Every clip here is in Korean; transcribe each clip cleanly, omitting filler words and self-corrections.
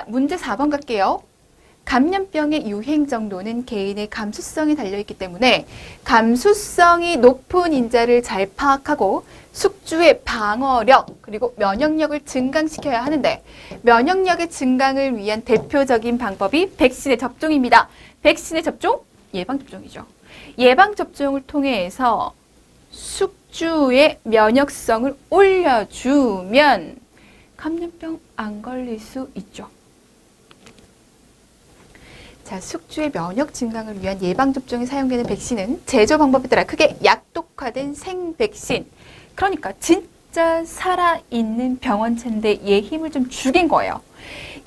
문제 4번 갈게요. 감염병의 유행 정도는 개인의 감수성이 달려있기 때문에 감수성이 높은 인자를 잘 파악하고 숙주의 방어력 그리고 면역력을 증강시켜야 하는데 면역력의 증강을 위한 대표적인 방법이 백신의 접종입니다. 백신의 접종? 예방접종이죠. 예방접종을 통해서 숙주의 면역성을 올려주면 감염병 안 걸릴 수 있죠. 자, 숙주의 면역 증강을 위한 예방접종에 사용되는 백신은 제조 방법에 따라 크게 약독화된 생백신. 그러니까 진짜 살아있는 병원체인데 얘 힘을 좀 죽인 거예요.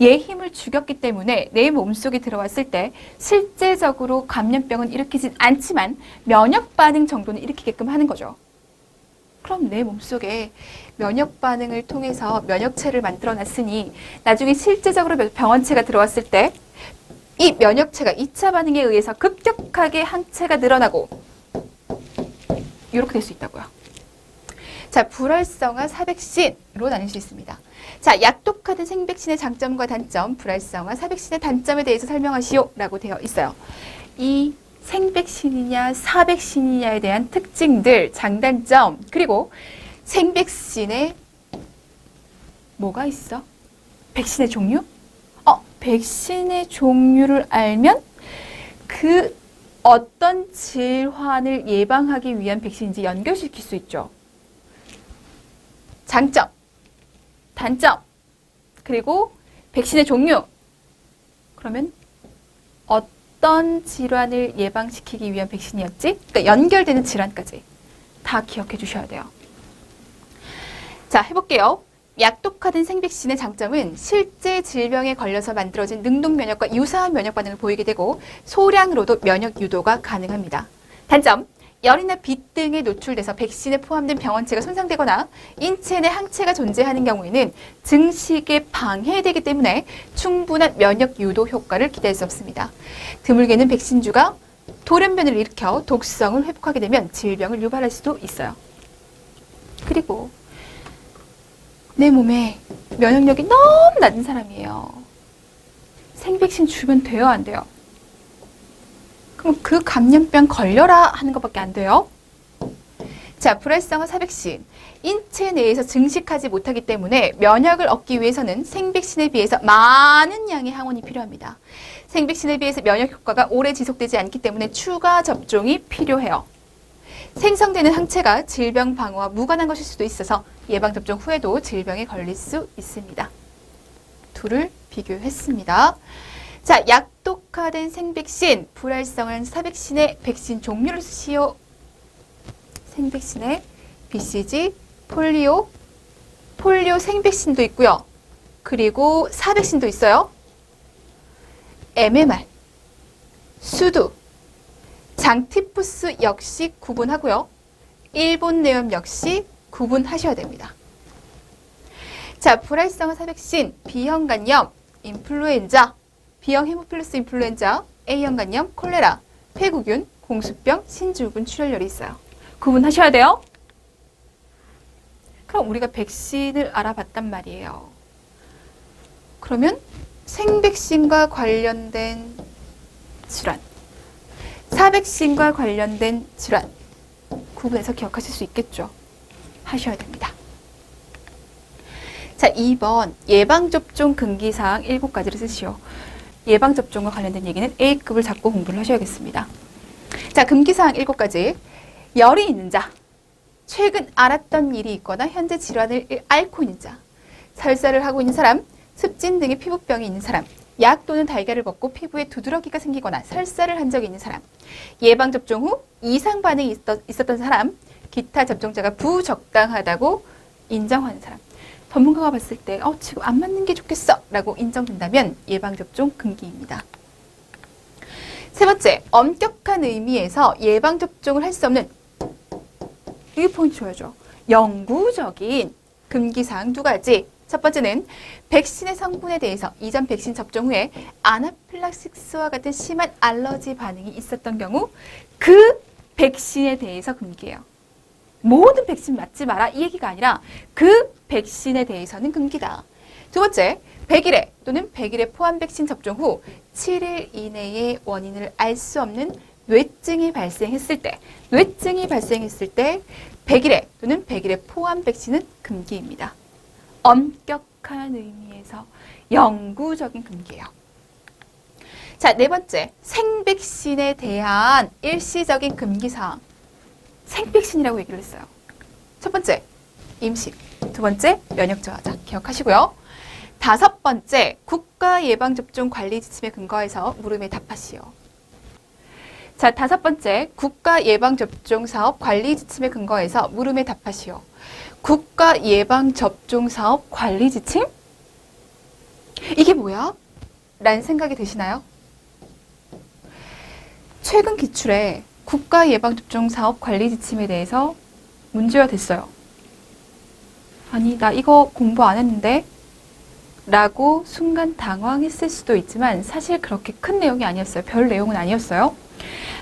얘 힘을 죽였기 때문에 내 몸속에 들어왔을 때 실제적으로 감염병은 일으키진 않지만 면역 반응 정도는 일으키게끔 하는 거죠. 그럼 내 몸속에 면역 반응을 통해서 면역체를 만들어 놨으니 나중에 실제적으로 병원체가 들어왔을 때 이 면역체가 2차 반응에 의해서 급격하게 항체가 늘어나고 이렇게 될 수 있다고요. 자, 불활성화 사백신으로 나눌 수 있습니다. 자, 약독화된 생백신의 장점과 단점, 불활성화 사백신의 단점에 대해서 설명하시오 라고 되어 있어요. 이 생백신이냐 사백신이냐에 대한 특징들, 장단점, 그리고 생백신에 뭐가 있어? 백신의 종류? 백신의 종류를 알면 그 어떤 질환을 예방하기 위한 백신인지 연결시킬 수 있죠. 장점, 단점, 그리고 백신의 종류. 그러면 어떤 질환을 예방시키기 위한 백신이었지? 그러니까 연결되는 질환까지 다 기억해 주셔야 돼요. 자, 해볼게요. 약독화된 생백신의 장점은 실제 질병에 걸려서 만들어진 능동 면역과 유사한 면역 반응을 보이게 되고 소량으로도 면역 유도가 가능합니다. 단점, 열이나 빛 등에 노출돼서 백신에 포함된 병원체가 손상되거나 인체 내 항체가 존재하는 경우에는 증식에 방해되기 때문에 충분한 면역 유도 효과를 기대할 수 없습니다. 드물게는 백신주가 돌연변이를 일으켜 독성을 회복하게 되면 질병을 유발할 수도 있어요. 그리고 내 몸에 면역력이 너무 낮은 사람이에요. 생백신 주면 돼요, 안 돼요? 그럼 그 감염병 걸려라 하는 것밖에 안 돼요. 자, 불활성화 사백신. 인체 내에서 증식하지 못하기 때문에 면역을 얻기 위해서는 생백신에 비해서 많은 양의 항원이 필요합니다. 생백신에 비해서 면역 효과가 오래 지속되지 않기 때문에 추가 접종이 필요해요. 생성되는 항체가 질병 방어와 무관한 것일 수도 있어서 예방접종 후에도 질병에 걸릴 수 있습니다. 둘을 비교했습니다. 자, 약독화된 생백신, 불활성화한 사백신의 백신 종류를 쓰시오. 생백신에 BCG, 폴리오 생백신도 있고요. 그리고 사백신도 있어요. MMR, 수두, 장티푸스 역시 구분하고요. 일본 뇌염 역시 구분하셔야 됩니다. 자, 불활성화 사백신, B형 간염, 인플루엔자, B형 헤모필러스 인플루엔자, A형 간염, 콜레라, 폐구균, 공수병, 신주군 출혈열이 있어요. 구분하셔야 돼요. 그럼 우리가 백신을 알아봤단 말이에요. 그러면 생백신과 관련된 질환, 사백신과 관련된 질환 구분해서 기억하실 수 있겠죠? 하셔야 됩니다. 자, 2번 예방접종 금기사항 7가지를 쓰시오. 예방접종과 관련된 얘기는 A급을 잡고 공부를 하셔야겠습니다. 자, 금기사항 7가지. 열이 있는 자, 최근 알았던 일이 있거나 현재 질환을 앓고 있는 자, 설사를 하고 있는 사람, 습진 등의 피부병이 있는 사람, 약 또는 달걀을 먹고 피부에 두드러기가 생기거나 설사를 한 적이 있는 사람, 예방접종 후 이상 반응이 있었던 사람, 기타 접종자가 부적당하다고 인정하는 사람. 전문가가 봤을 때 지금 안 맞는 게 좋겠어 라고 인정된다면 예방접종 금기입니다. 세 번째, 엄격한 의미에서 예방접종을 할 수 없는, 이게 포인트 줘야죠. 영구적인 금기사항 2가지. 첫 번째는 백신의 성분에 대해서 이전 백신 접종 후에 아나필락시스와 같은 심한 알러지 반응이 있었던 경우 그 백신에 대해서 금기예요. 모든 백신 맞지 마라 이 얘기가 아니라 그 백신에 대해서는 금기다. 두 번째, 100일에 또는 100일에 포함 백신 접종 후 7일 이내에 원인을 알 수 없는 뇌증이 발생했을 때 100일에 또는 100일에 포함 백신은 금기입니다. 엄격한 의미에서 영구적인 금기예요. 자, 네 번째, 생백신에 대한 일시적인 금기사항. 생백신이라고 얘기를 했어요. 첫 번째, 임신. 두 번째, 면역 저하자. 기억하시고요. 다섯 번째, 국가 예방접종 관리 지침에 근거해서 물음에 답하시오. 자, 다섯 번째, 국가 예방접종 사업 관리 지침에 근거해서 물음에 답하시오. 국가 예방접종 사업 관리 지침? 이게 뭐야? 라는 생각이 드시나요? 최근 기출에 국가 예방접종 사업 관리 지침에 대해서 문제가 됐어요. 아니, 나 이거 공부 안 했는데? 라고 순간 당황했을 수도 있지만 사실 그렇게 큰 내용이 아니었어요. 별 내용은 아니었어요.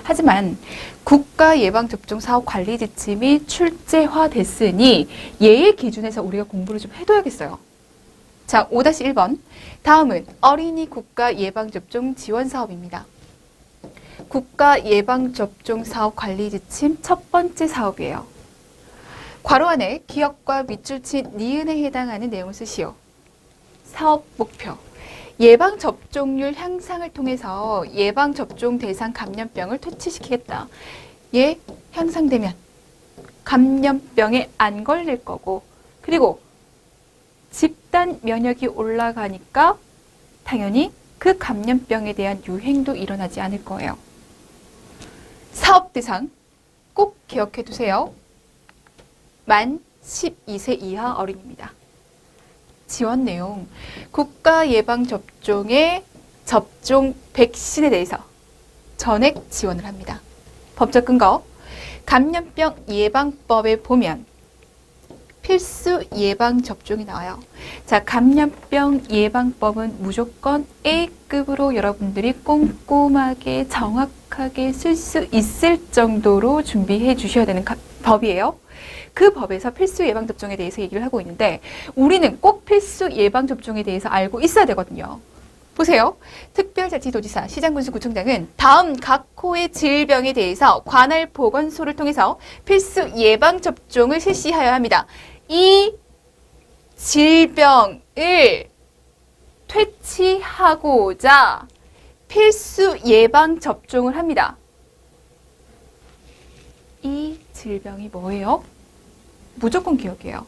하지만 국가 예방접종 사업 관리 지침이 출제화됐으니 얘의 기준에서 우리가 공부를 좀 해둬야겠어요. 자, 5-1번. 다음은 어린이 국가 예방접종 지원 사업입니다. 국가 예방접종 사업 관리 지침 첫 번째 사업이에요. 괄호 안에 기역과 밑줄 친 니은에 해당하는 내용을 쓰시오. 사업 목표. 예방접종률 향상을 통해서 예방접종 대상 감염병을 퇴치시키겠다. 얘 향상되면 감염병에 안 걸릴 거고, 그리고 집단 면역이 올라가니까 당연히 그 감염병에 대한 유행도 일어나지 않을 거예요. 사업 대상 꼭 기억해 두세요. 만 12세 이하 어린이입니다. 지원 내용, 국가 예방접종의 접종 백신에 대해서 전액 지원을 합니다. 법적 근거, 감염병 예방법에 보면 필수 예방접종이 나와요. 자, 감염병 예방법은 무조건 A급으로 여러분들이 꼼꼼하게 정확하게 쓸 수 있을 정도로 준비해 주셔야 되는 법이에요. 그 법에서 필수 예방접종에 대해서 얘기를 하고 있는데 우리는 꼭 필수 예방접종에 대해서 알고 있어야 되거든요. 보세요. 특별자치도지사, 시장군수구청장은 다음 각 호의 질병에 대해서 관할 보건소를 통해서 필수 예방접종을 실시하여야 합니다. 이 질병을 퇴치하고자 필수 예방접종을 합니다. 이 질병이 뭐예요? 무조건 기억이에요.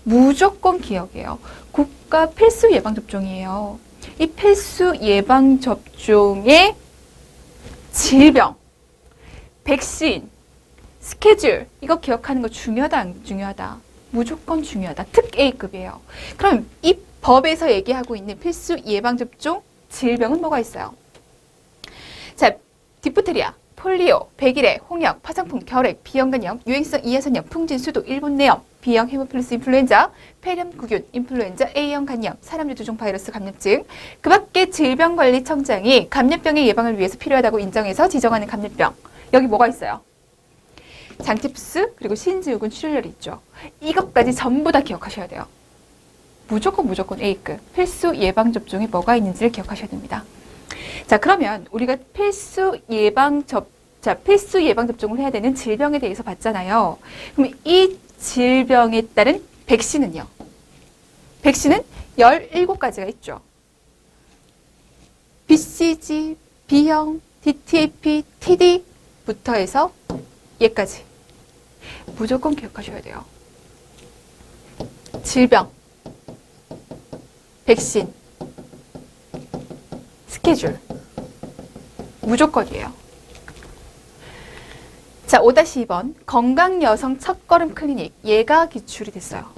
무조건 기억이에요. 국가 필수 예방접종이에요. 이 필수 예방접종의 질병, 백신, 스케줄, 이거 기억하는 거 중요하다, 안 중요하다? 무조건 중요하다. 특 A급이에요. 그럼 이 법에서 얘기하고 있는 필수 예방접종 질병은 뭐가 있어요? 자, 디프테리아, 폴리오, 백일해, 홍역, 파상풍, 결핵, 비형간염, 유행성 이하선염, 풍진, 수도, 일본내염, B형 헤모필러스 인플루엔자, 폐렴구균, 인플루엔자, A형 간염, 사람류 두종 바이러스 감염증, 그 밖에 질병관리청장이 감염병의 예방을 위해서 필요하다고 인정해서 지정하는 감염병. 여기 뭐가 있어요? 장티푸스, 그리고 신지우군 출혈이 있죠. 이것까지 전부 다 기억하셔야 돼요. 무조건 A급. 필수 예방접종이 뭐가 있는지를 기억하셔야 됩니다. 자, 그러면 우리가 필수 예방접종을 해야 되는 질병에 대해서 봤잖아요. 그럼 이 질병에 따른 백신은요? 백신은 17가지가 있죠. BCG, B형, DTaP, TD부터 해서 얘까지. 무조건 기억하셔야 돼요. 질병, 백신, 스케줄. 무조건이에요. 자, 5-2번 건강여성 첫걸음 클리닉. 얘가 기출이 됐어요.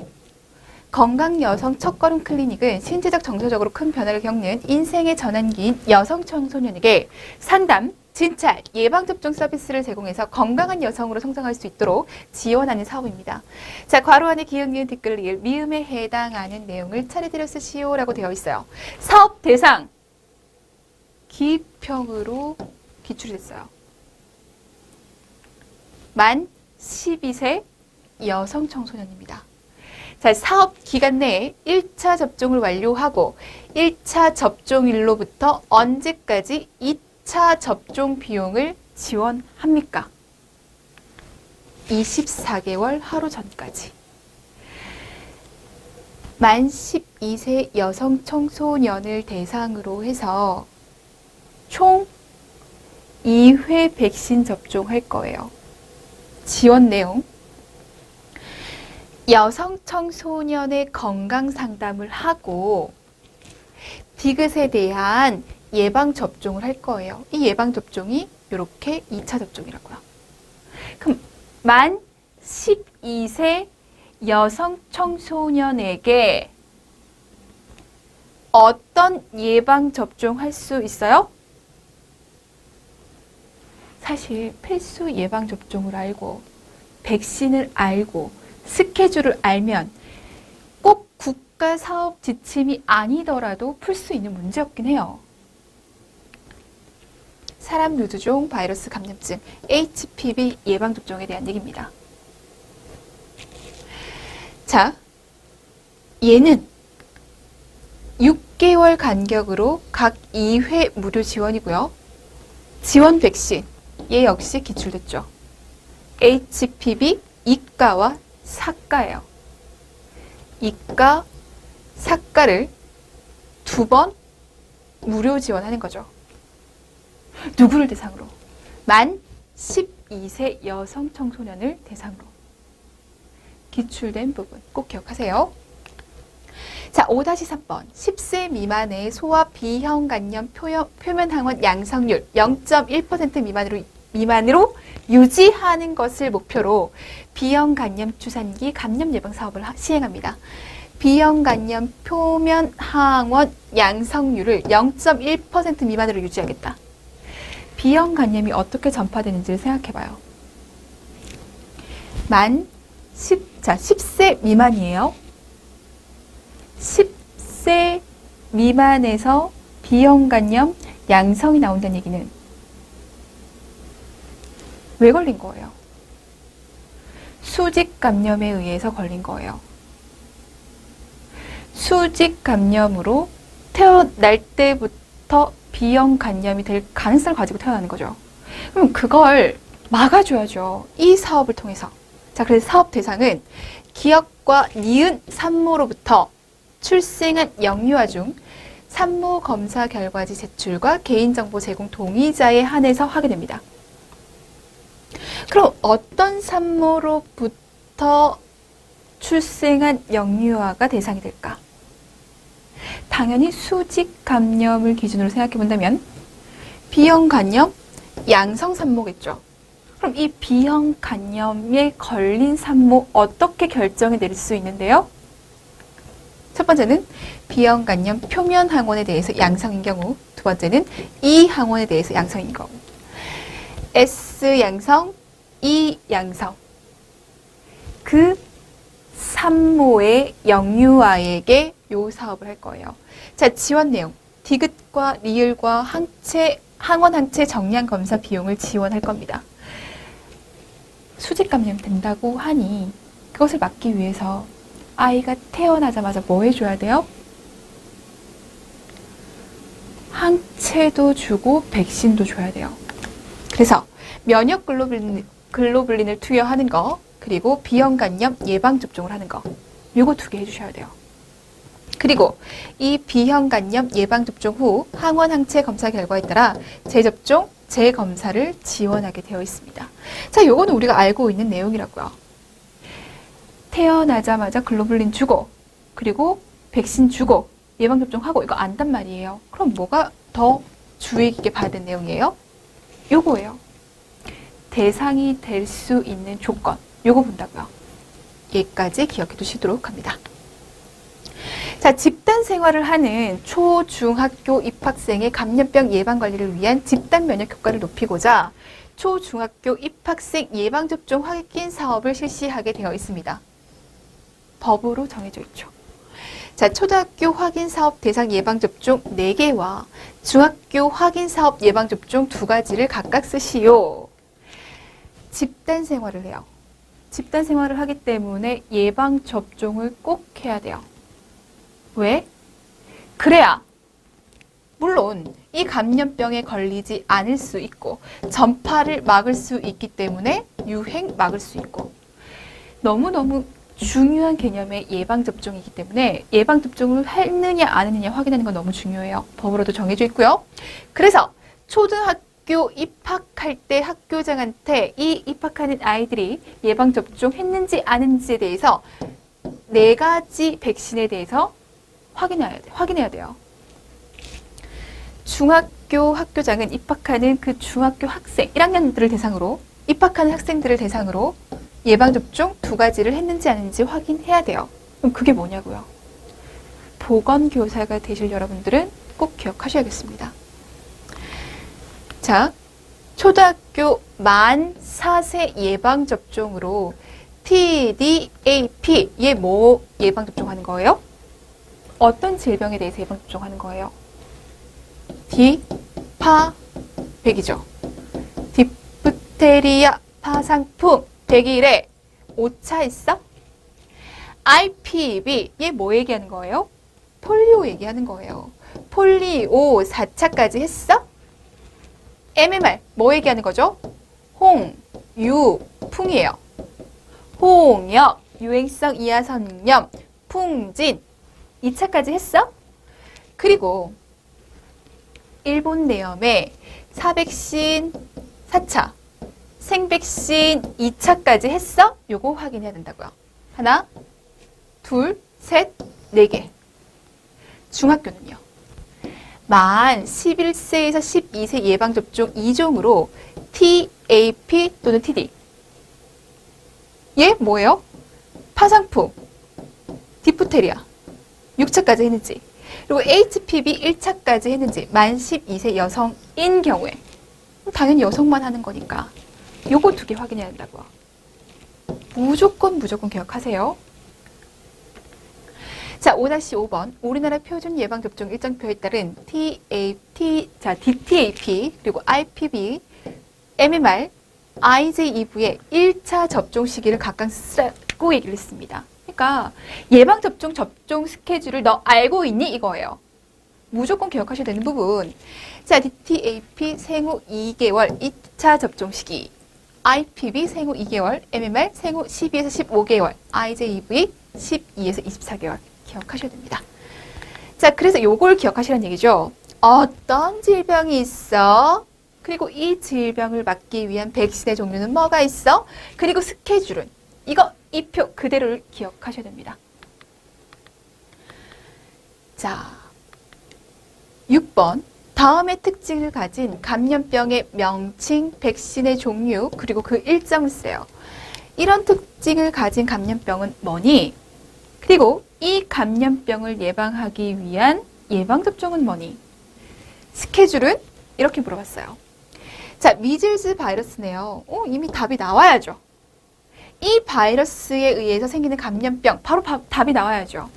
건강여성 첫걸음 클리닉은 신체적 정서적으로 큰 변화를 겪는 인생의 전환기인 여성 청소년에게 상담, 진찰, 예방접종 서비스를 제공해서 건강한 여성으로 성장할 수 있도록 지원하는 사업입니다. 자, 괄호 안에 기역, 니은, 뒷글을 이을 미음에 해당하는 내용을 차례대로 쓰시오라고 되어 있어요. 사업 대상 기평으로 기출이 됐어요. 만 12세 여성 청소년입니다. 자, 사업 기간 내에 1차 접종을 완료하고 1차 접종일로부터 언제까지 2차 접종 비용을 지원합니까? 24개월 하루 전까지. 만 12세 여성 청소년을 대상으로 해서 총 2회 백신 접종할 거예요. 지원 내용. 여성 청소년의 건강 상담을 하고 디귿에 대한 예방 접종을 할 거예요. 이 예방 접종이 이렇게 2차 접종이라고요. 그럼 만 12세 여성 청소년에게 어떤 예방 접종 할 수 있어요? 사실 필수 예방 접종을 알고 백신을 알고 스케줄을 알면 꼭 국가 사업 지침이 아니더라도 풀 수 있는 문제였긴 해요. 사람 누두종 바이러스 감염증 HPV 예방 접종에 대한 얘기입니다. 자, 얘는 6개월 간격으로 각 2회 무료 지원이고요. 지원 백신, 얘 역시 기출됐죠. HPV 이가와 사가예요. 이가, 사가를 2번 무료 지원하는 거죠. 누구를 대상으로? 만 12세 여성 청소년을 대상으로. 기출된 부분 꼭 기억하세요. 자, 5-3번 10세 미만의 소아 B형 간염 표면 항원 양성률 0.1% 미만으로 유지하는 것을 목표로 B형 간염 주산기 감염 예방 사업을 시행합니다. B형 간염 표면 항원 양성률을 0.1% 미만으로 유지하겠다. B형 간염이 어떻게 전파되는지를 생각해봐요. 10세 미만이에요. 10세 미만에서 B형 간염 양성이 나온다는 얘기는 왜 걸린 거예요? 수직 감염에 의해서 걸린 거예요. 수직 감염으로 태어날 때부터 B형 간염이 될 가능성을 가지고 태어나는 거죠. 그럼 그걸 막아줘야죠. 이 사업을 통해서. 자, 그래서 사업 대상은 기역과 니은 산모로부터 출생한 영유아 중 산모 검사 결과지 제출과 개인정보 제공 동의자에 한해서 하게 됩니다. 그럼 어떤 산모로부터 출생한 영유아가 대상이 될까? 당연히 수직 감염을 기준으로 생각해 본다면 B형 간염 양성 산모겠죠. 그럼 이 B형 간염에 걸린 산모 어떻게 결정을 내릴 수 있는데요? 첫 번째는 B형 간염 표면 항원에 대해서 양성인 경우, 두 번째는 E 항원에 대해서 양성인 경우. S 양성, E 양성. 그 산모의 영유아에게 요 사업을 할 거예요. 자, 지원 내용. 디귿과 리을과 항원 항체 정량 검사 비용을 지원할 겁니다. 수직 감염 된다고 하니 그것을 막기 위해서 아이가 태어나자마자 뭐 해줘야 돼요? 항체도 주고 백신도 줘야 돼요. 그래서 면역 글로불린을 투여하는 거, 그리고 B형 간염 예방 접종을 하는 거, 요거 2개 해주셔야 돼요. 그리고 이 B형 간염 예방 접종 후 항원 항체 검사 결과에 따라 재접종, 재검사를 지원하게 되어 있습니다. 자, 요거는 우리가 알고 있는 내용이라고요. 태어나자마자 글로불린 주고, 그리고 백신 주고, 예방 접종하고, 이거 안단 말이에요. 그럼 뭐가 더 주의 깊게 봐야 되는 내용이에요? 요거예요. 대상이 될 수 있는 조건, 요거 본다고요. 얘까지 기억해 두시도록 합니다. 자, 집단 생활을 하는 초, 중학교 입학생의 감염병 예방 관리를 위한 집단 면역 효과를 높이고자 초, 중학교 입학생 예방접종 확인 사업을 실시하게 되어 있습니다. 법으로 정해져 있죠. 자, 초등학교 확인 사업 대상 예방접종 4개와 중학교 확인 사업 예방접종 2가지를 각각 쓰시오. 집단 생활을 해요. 집단 생활을 하기 때문에 예방접종을 꼭 해야 돼요. 왜? 그래야 물론 이 감염병에 걸리지 않을 수 있고 전파를 막을 수 있기 때문에 유행 막을 수 있고 너무너무 중요한 개념의 예방접종이기 때문에 예방접종을 했느냐 안 했느냐 확인하는 건 너무 중요해요. 법으로도 정해져 있고요. 그래서 초등학교 입학할 때 학교장한테 이 입학하는 아이들이 예방접종 했는지 안 했는지에 대해서 4가지 백신에 대해서 확인해야 돼요. 중학교 학교장은 입학하는 그 중학교 학생, 1학년들을 대상으로 입학하는 학생들을 대상으로 예방접종 2가지를 했는지 안 했는지 확인해야 돼요. 그럼 그게 뭐냐고요? 보건교사가 되실 여러분들은 꼭 기억하셔야겠습니다. 자, 초등학교 만 4세 예방접종으로 TDAP, 얘 뭐 예방접종하는 거예요? 어떤 질병에 대해서 예방접종하는 거예요? 디파백이죠. 디프테리아, 파상풍, 100일에 5차 했어? IPV, 얘 뭐 얘기하는 거예요? 폴리오 얘기하는 거예요. 폴리오 4차까지 했어? MMR, 뭐 얘기하는 거죠? 홍유풍이에요. 홍역, 유행성 이하선염, 풍진, 2차까지 했어? 그리고 일본 내염에 사백신 4차, 생백신 2차까지 했어? 요거 확인해야 된다고요. 하나, 둘, 셋, 4개. 중학교는요. 만 11세에서 12세 예방접종 2종으로 TAP 또는 TD. 얘 뭐예요? 파상풍, 디프테리아 6차까지 했는지, 그리고 HPV 1차까지 했는지 만 12세 여성인 경우에 당연히 여성만 하는 거니까 요거 2개 확인해야 된다고요. 무조건 기억하세요. 자, 5-5번 우리나라 표준 예방접종 일정표에 따른 DTAP 그리고 IPV, MMR, IJEV의 1차 접종 시기를 각각 쓰라고 얘기를 했습니다. 그러니까 예방접종 접종 스케줄을 너 알고 있니? 이거예요. 무조건 기억하셔야 되는 부분. 자, DTAP 생후 2개월 2차 접종 시기, IPV 생후 2개월, MMR 생후 12에서 15개월, IJEV 12에서 24개월 기억하셔야 됩니다. 자, 그래서 요걸 기억하시라는 얘기죠. 어떤 질병이 있어? 그리고 이 질병을 막기 위한 백신의 종류는 뭐가 있어? 그리고 스케줄은 이거 이 표 그대로를 기억하셔야 됩니다. 자, 6번 다음의 특징을 가진 감염병의 명칭, 백신의 종류, 그리고 그 일정을 쓰세요. 이런 특징을 가진 감염병은 뭐니? 그리고 이 감염병을 예방하기 위한 예방접종은 뭐니? 스케줄은 이렇게 물어봤어요. 자, 미즐스 바이러스네요. 이미 답이 나와야죠. 이 바이러스에 의해서 생기는 감염병, 바로 답이 나와야죠.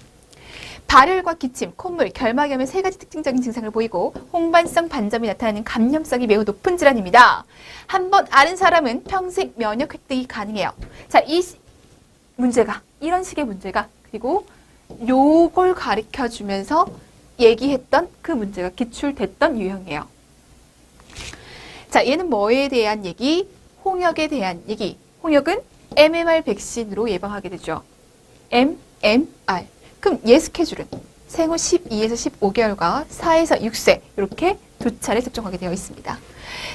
발열과 기침, 콧물, 결막염의 3가지 특징적인 증상을 보이고 홍반성 반점이 나타나는 감염성이 매우 높은 질환입니다. 한번 앓은 사람은 평생 면역 획득이 가능해요. 자, 이 문제가, 이런 식의 문제가, 그리고 요걸 가르쳐 주면서 얘기했던 그 문제가 기출됐던 유형이에요. 자, 얘는 뭐에 대한 얘기? 홍역에 대한 얘기. 홍역은 MMR 백신으로 예방하게 되죠. MMR. 그럼 얘 스케줄은 생후 12에서 15개월과 4에서 6세 이렇게 2차례 접종하게 되어 있습니다.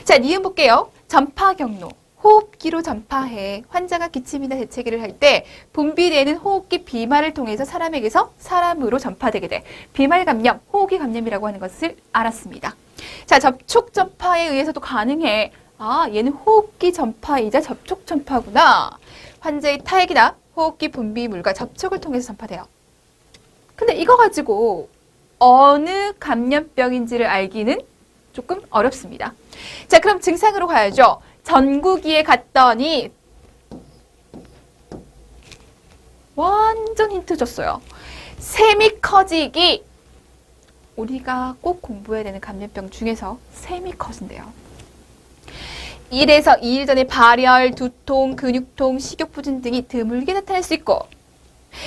자, 니은 볼게요. 전파 경로. 호흡기로 전파해. 환자가 기침이나 재채기를 할 때 분비되는 호흡기 비말을 통해서 사람에게서 사람으로 전파되게 돼. 비말 감염, 호흡기 감염이라고 하는 것을 알았습니다. 자, 접촉 전파에 의해서도 가능해. 아, 얘는 호흡기 전파이자 접촉 전파구나. 환자의 타액이나 호흡기 분비물과 접촉을 통해서 전파돼요. 근데 이거 가지고 어느 감염병인지를 알기는 조금 어렵습니다. 자, 그럼 증상으로 가야죠. 전구기에 갔더니 완전 힌트 줬어요. 샘이 커지기. 우리가 꼭 공부해야 되는 감염병 중에서 샘이 커진대요. 1에서 2일 전에 발열, 두통, 근육통, 식욕부진 등이 드물게 나타날 수 있고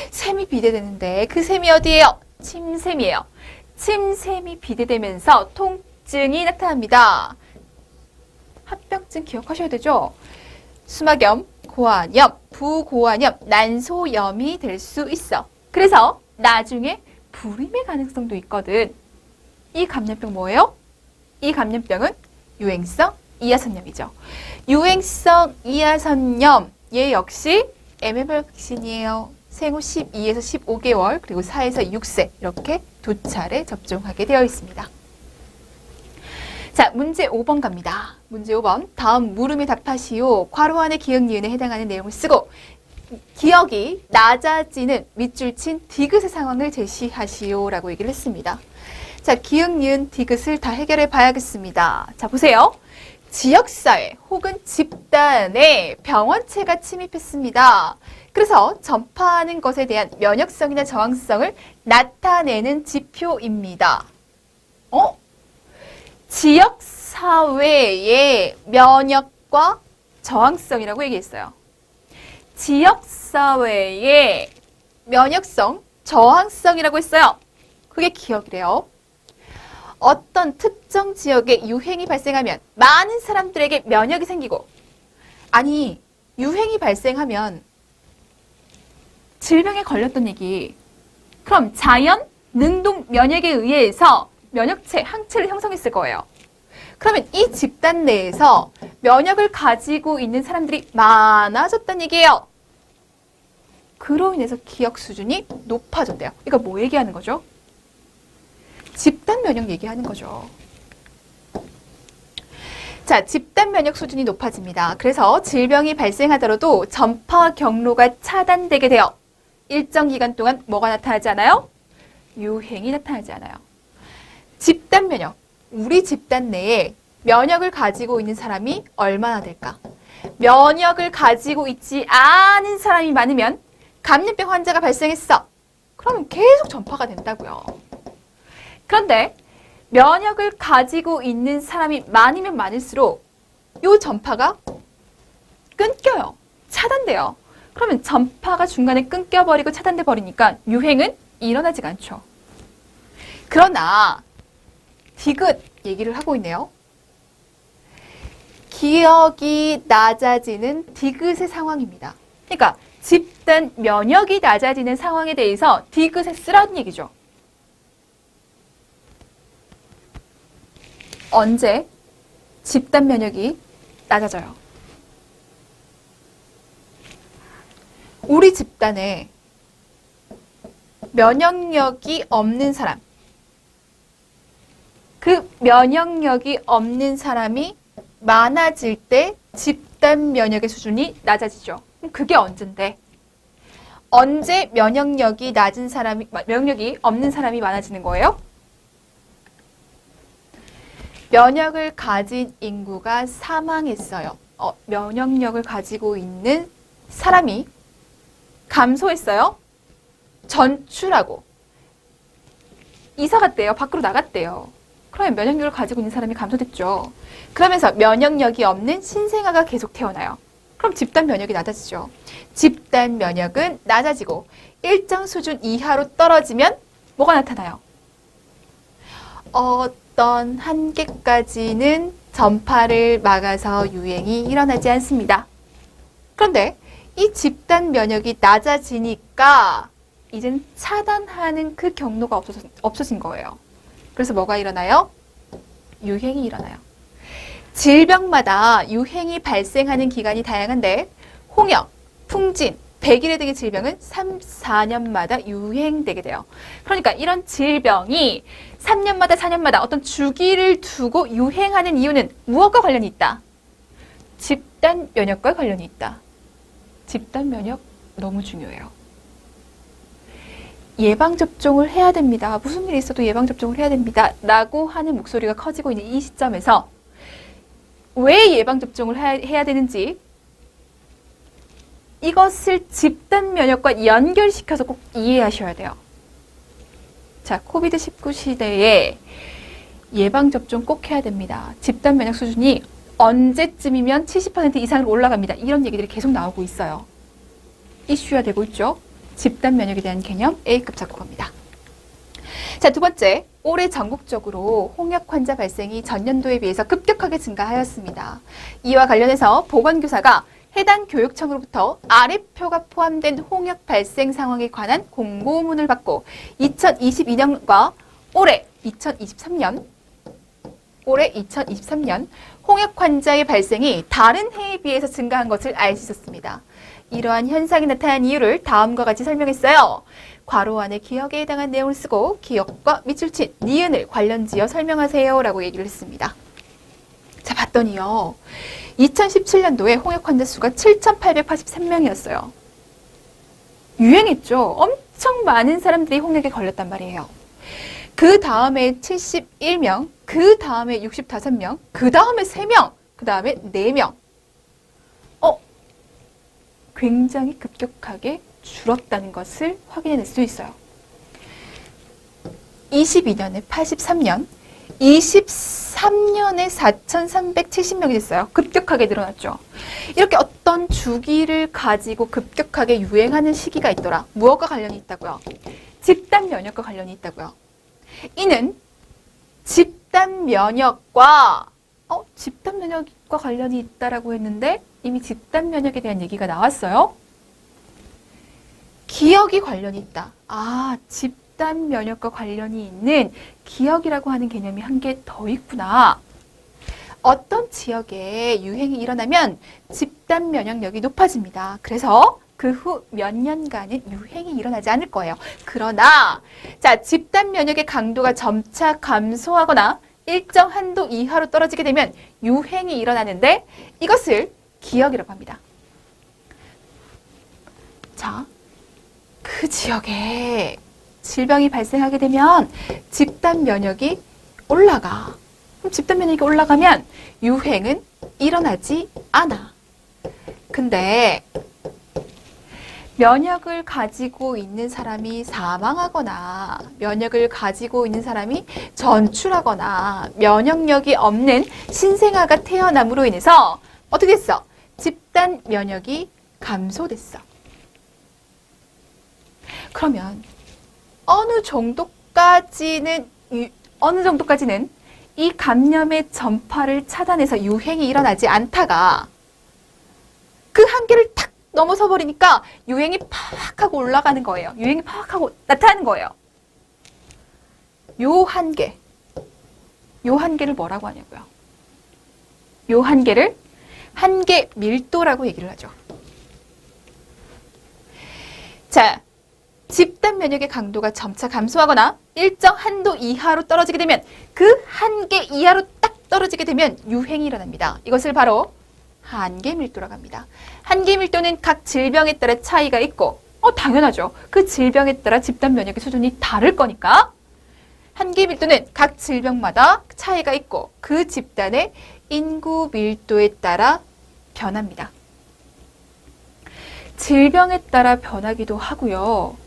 샘이 비대되는데 그 샘이 어디예요? 침샘이에요. 침샘이 비대되면서 통증이 나타납니다. 합병증 기억하셔야 되죠? 수막염, 고환염, 부고환염, 난소염이 될 수 있어. 그래서 나중에 불임의 가능성도 있거든. 이 감염병 뭐예요? 이 감염병은 유행성 이하선염이죠. 유행성 이하선염, 얘 역시 MMR 백신이에요. 생후 12에서 15개월, 그리고 4에서 6세 이렇게 두 차례 접종하게 되어 있습니다. 자, 문제 5번 갑니다. 문제 5번. 다음 물음에 답하시오. 괄호 안에 기억, 니은에 해당하는 내용을 쓰고 기억이 낮아지는 밑줄 친 디귿의 상황을 제시하시오 라고 얘기를 했습니다. 자, 기억, 니은, 디귿을 다 해결해 봐야겠습니다. 자, 보세요. 지역사회 혹은 집단에 병원체가 침입했습니다. 그래서 전파하는 것에 대한 면역성이나 저항성을 나타내는 지표입니다. 지역사회의 면역과 저항성이라고 얘기했어요. 지역사회의 면역성, 저항성이라고 했어요. 그게 기억이래요. 어떤 특정 지역에 유행이 발생하면 많은 사람들에게 면역이 생기고, 아니, 유행이 발생하면 질병에 걸렸던 얘기. 그럼 자연 능동 면역에 의해서 면역체, 항체를 형성했을 거예요. 그러면 이 집단 내에서 면역을 가지고 있는 사람들이 많아졌다는 얘기예요. 그로 인해서 기억 수준이 높아졌대요. 이거 뭐 얘기하는 거죠? 집단 면역 얘기하는 거죠. 자, 집단 면역 수준이 높아집니다. 그래서 질병이 발생하더라도 전파 경로가 차단되게 되어 일정 기간 동안 뭐가 나타나지 않아요? 유행이 나타나지 않아요. 집단 면역, 우리 집단 내에 면역을 가지고 있는 사람이 얼마나 될까? 면역을 가지고 있지 않은 사람이 많으면 감염병 환자가 발생했어. 그러면 계속 전파가 된다고요. 그런데 면역을 가지고 있는 사람이 많으면 많을수록 이 전파가 끊겨요. 차단돼요. 그러면 전파가 중간에 끊겨버리고 차단돼 버리니까 유행은 일어나지가 않죠. 그러나 디귿 얘기를 하고 있네요. 기억이 낮아지는 디귿의 상황입니다. 그러니까 집단 면역이 낮아지는 상황에 대해서 디귿에 쓰라는 얘기죠. 언제 집단 면역이 낮아져요? 우리 집단에 면역력이 없는 사람, 그 면역력이 없는 사람이 많아질 때 집단 면역의 수준이 낮아지죠. 그게 언젠데? 언제 면역력이 낮은 사람이, 면역력이 없는 사람이 많아지는 거예요? 면역을 가진 인구가 사망했어요. 면역력을 가지고 있는 사람이 감소했어요. 전출하고 이사 갔대요. 밖으로 나갔대요. 그러면 면역력을 가지고 있는 사람이 감소됐죠. 그러면서 면역력이 없는 신생아가 계속 태어나요. 그럼 집단 면역이 낮아지죠. 집단 면역은 낮아지고 일정 수준 이하로 떨어지면 뭐가 나타나요? 어떤 한계까지는 전파를 막아서 유행이 일어나지 않습니다. 그런데 이 집단 면역이 낮아지니까 이젠 차단하는 그 경로가 없어진 거예요. 그래서 뭐가 일어나요? 유행이 일어나요. 질병마다 유행이 발생하는 기간이 다양한데 홍역, 풍진, 백일해 등의 질병은 3, 4년마다 유행되게 돼요. 그러니까 이런 질병이 3년마다 4년마다 어떤 주기를 두고 유행하는 이유는 무엇과 관련이 있다? 집단 면역과 관련이 있다. 집단 면역 너무 중요해요. 예방접종을 해야 됩니다. 무슨 일이 있어도 예방접종을 해야 됩니다. 라고 하는 목소리가 커지고 있는 이 시점에서 왜 예방접종을 해야 되는지 이것을 집단 면역과 연결시켜서 꼭 이해하셔야 돼요. 자, 코비드-19 시대에 예방접종 꼭 해야 됩니다. 집단 면역 수준이 언제쯤이면 70% 이상으로 올라갑니다. 이런 얘기들이 계속 나오고 있어요. 이슈화 되고 있죠. 집단 면역에 대한 개념 A급 잡고 갑니다. 자, 두 번째, 올해 전국적으로 홍역 환자 발생이 전년도에 비해서 급격하게 증가하였습니다. 이와 관련해서 보건교사가 해당 교육청으로부터 아래 표가 포함된 홍역 발생 상황에 관한 공고문을 받고 2022년과 올해 2023년 홍역 환자의 발생이 다른 해에 비해서 증가한 것을 알 수 있었습니다. 이러한 현상이 나타난 이유를 다음과 같이 설명했어요. 괄호 안에 기억에 해당한 내용을 쓰고 기억과 밑줄 친 니은을 관련지어 설명하세요 라고 얘기를 했습니다. 자, 봤더니요. 2017년도에 홍역 환자 수가 7,883명이었어요. 유행했죠. 엄청 많은 사람들이 홍역에 걸렸단 말이에요. 그 다음에 71명, 그 다음에 65명, 그 다음에 3명, 그 다음에 4명. 굉장히 급격하게 줄었다는 것을 확인해낼 수 있어요. 22년에 83년, 23년에 4,370명이 됐어요. 급격하게 늘어났죠. 이렇게 어떤 주기를 가지고 급격하게 유행하는 시기가 있더라. 무엇과 관련이 있다고요? 집단 면역과 관련이 있다고요. 이는 집단 면역과 관련이 있다라고 했는데 이미 집단 면역에 대한 얘기가 나왔어요. 기억이 관련이 있다. 집단 면역과 관련이 있는 기억이라고 하는 개념이 한 개 더 있구나. 어떤 지역에 유행이 일어나면 집단 면역력이 높아집니다. 그래서 그 후 몇 년간은 유행이 일어나지 않을 거예요. 그러나 자, 집단 면역의 강도가 점차 감소하거나 일정 한도 이하로 떨어지게 되면 유행이 일어나는데 이것을 기억이라고 합니다. 자, 그 지역에 질병이 발생하게 되면 집단 면역이 올라가. 그럼 집단 면역이 올라가면 유행은 일어나지 않아. 근데 면역을 가지고 있는 사람이 사망하거나 면역을 가지고 있는 사람이 전출하거나 면역력이 없는 신생아가 태어남으로 인해서 어떻게 됐어? 집단 면역이 감소됐어. 그러면 어느 정도까지는 이 감염의 전파를 차단해서 유행이 일어나지 않다가 그 한계를 탁 넘어서 버리니까 유행이 팍 하고 올라가는 거예요. 유행이 팍 하고 나타나는 거예요. 요 한계를 뭐라고 하냐고요? 요 한계를 한계 밀도라고 얘기를 하죠. 자, 집단 면역의 강도가 점차 감소하거나 일정 한도 이하로 떨어지게 되면 그 한계 이하로 딱 떨어지게 되면 유행이 일어납니다. 이것을 바로 한계 밀도라고 합니다. 한계 밀도는 각 질병에 따라 차이가 있고 당연하죠. 그 질병에 따라 집단 면역의 수준이 다를 거니까 한계 밀도는 각 질병마다 차이가 있고 그 집단의 인구 밀도에 따라 변합니다. 질병에 따라 변하기도 하고요.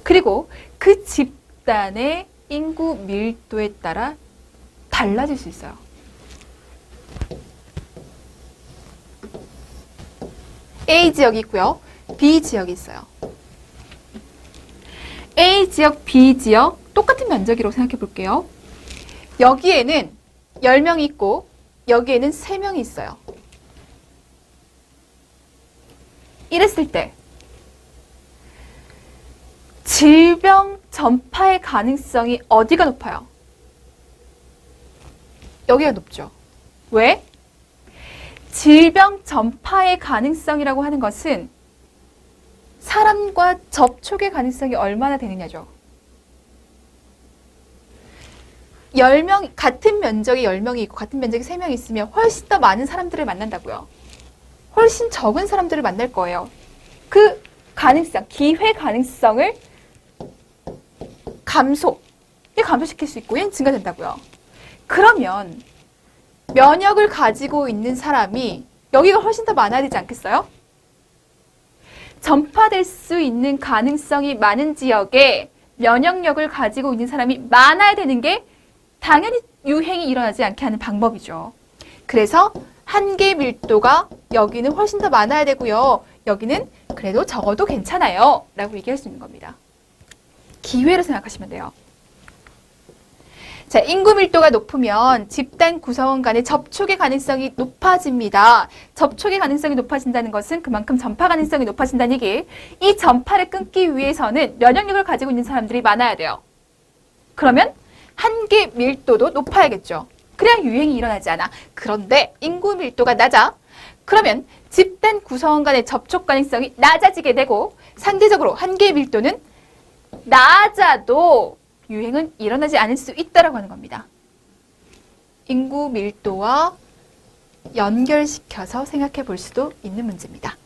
그리고 그 집단의 인구 밀도에 따라 달라질 수 있어요. A 지역이 있고요. B 지역이 있어요. A 지역, B 지역 똑같은 면적이라고 생각해 볼게요. 여기에는 10명이 있고 여기에는 3명이 있어요. 이랬을 때 질병 전파의 가능성이 어디가 높아요? 여기가 높죠. 왜? 질병 전파의 가능성이라고 하는 것은 사람과 접촉의 가능성이 얼마나 되느냐죠. 10명, 같은 면적에 10명이 있고 같은 면적에 3명이 있으면 훨씬 더 많은 사람들을 만난다고요. 훨씬 적은 사람들을 만날 거예요. 그 가능성, 기회 가능성을 감소시킬 수 있고 얘는 증가된다고요. 그러면 면역을 가지고 있는 사람이 여기가 훨씬 더 많아야 되지 않겠어요? 전파될 수 있는 가능성이 많은 지역에 면역력을 가지고 있는 사람이 많아야 되는 게 당연히 유행이 일어나지 않게 하는 방법이죠. 그래서 한계 밀도가 여기는 훨씬 더 많아야 되고요. 여기는 그래도 적어도 괜찮아요. 라고 얘기할 수 있는 겁니다. 기회로 생각하시면 돼요. 자, 인구 밀도가 높으면 집단 구성원 간의 접촉의 가능성이 높아집니다. 접촉의 가능성이 높아진다는 것은 그만큼 전파 가능성이 높아진다는 얘기. 이 전파를 끊기 위해서는 면역력을 가지고 있는 사람들이 많아야 돼요. 그러면 한계 밀도도 높아야겠죠. 그래야 유행이 일어나지 않아. 그런데 인구 밀도가 낮아. 그러면 집단 구성원 간의 접촉 가능성이 낮아지게 되고 상대적으로 한계 밀도는 낮아도 유행은 일어나지 않을 수 있다라고 하는 겁니다. 인구 밀도와 연결시켜서 생각해 볼 수도 있는 문제입니다.